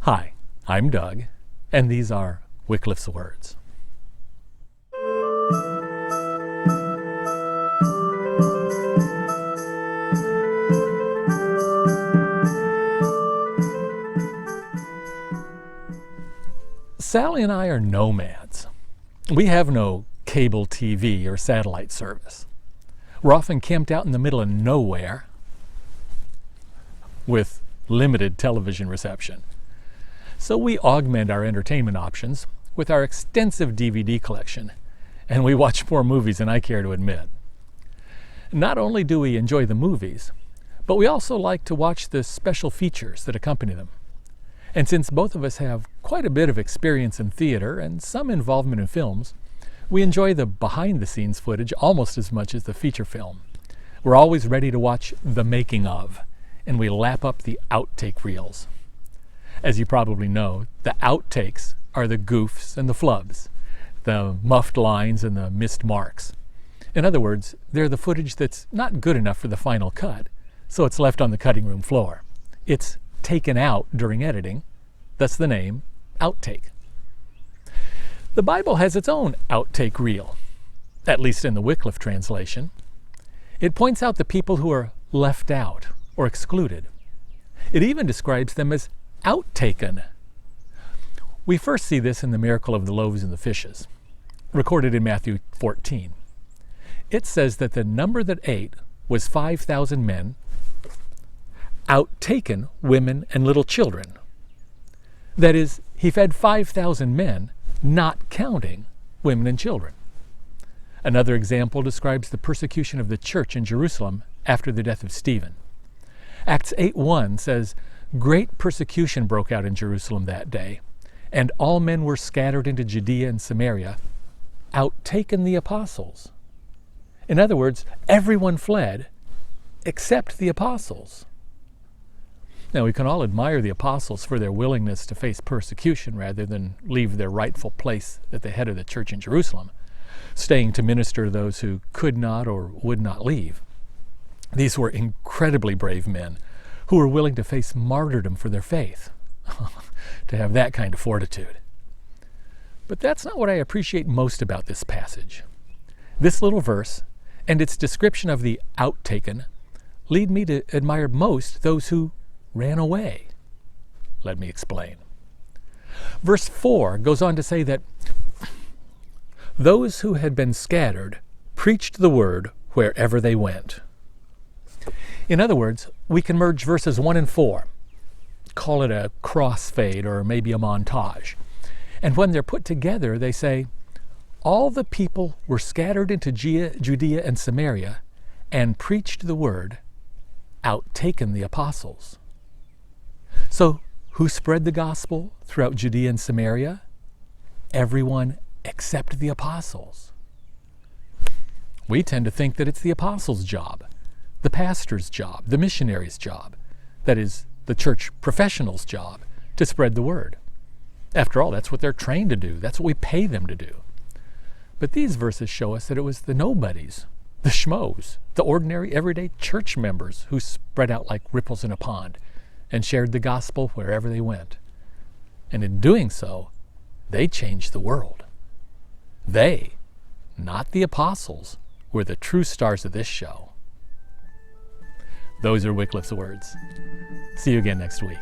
Hi, I'm Doug, and these are Wycliffe's words. Sally and I are nomads. We have no cable TV or satellite service. We're often camped out in the middle of nowhere with limited television reception. So we augment our entertainment options with our extensive DVD collection, and we watch more movies than I care to admit. Not only do we enjoy the movies, but we also like to watch the special features that accompany them. And since both of us have quite a bit of experience in theater and some involvement in films, we enjoy the behind-the-scenes footage almost as much as the feature film. We're always ready to watch the making of, and we lap up the outtake reels. As you probably know, the outtakes are the goofs and the flubs, the muffed lines and the missed marks. In other words, they're the footage that's not good enough for the final cut, so it's left on the cutting room floor. It's taken out during editing, thus the name outtake. The Bible has its own outtake reel, at least in the Wycliffe translation. It points out the people who are left out or excluded. It even describes them as outtaken. We first see this in the miracle of the loaves and the fishes, recorded in Matthew 14. It says that the number that ate was 5,000 men, outtaken women and little children. That is, he fed 5,000 men, not counting women and children. Another example describes the persecution of the church in Jerusalem after the death of Stephen. Acts 8:1 says, "Great persecution broke out in Jerusalem that day, and all men were scattered into Judea and Samaria, outtaken the apostles." In other words, everyone fled except the apostles. Now, we can all admire the apostles for their willingness to face persecution rather than leave their rightful place at the head of the church in Jerusalem, staying to minister to those who could not or would not leave. These were incredibly brave men who were willing to face martyrdom for their faith, to have that kind of fortitude. But that's not what I appreciate most about this passage. This little verse and its description of the outtaken lead me to admire most those who ran away. Let me explain. Verse 4 goes on to say that those who had been scattered preached the word wherever they went. In other words, we can merge verses 1 and 4, call it a crossfade or maybe a montage. And when they're put together, they say, all the people were scattered into Judea and Samaria and preached the word, outtaken the apostles. So, who spread the gospel throughout Judea and Samaria? Everyone except the apostles. We tend to think that it's the apostles' job, the pastor's job, the missionary's job, that is, the church professional's job, to spread the word. After all, that's what they're trained to do. That's what we pay them to do. But these verses show us that it was the nobodies, the schmoes, the ordinary, everyday church members who spread out like ripples in a pond and shared the gospel wherever they went. And in doing so, they changed the world. They, not the apostles, were the true stars of this show. Those are Wycliffe's words. See you again next week.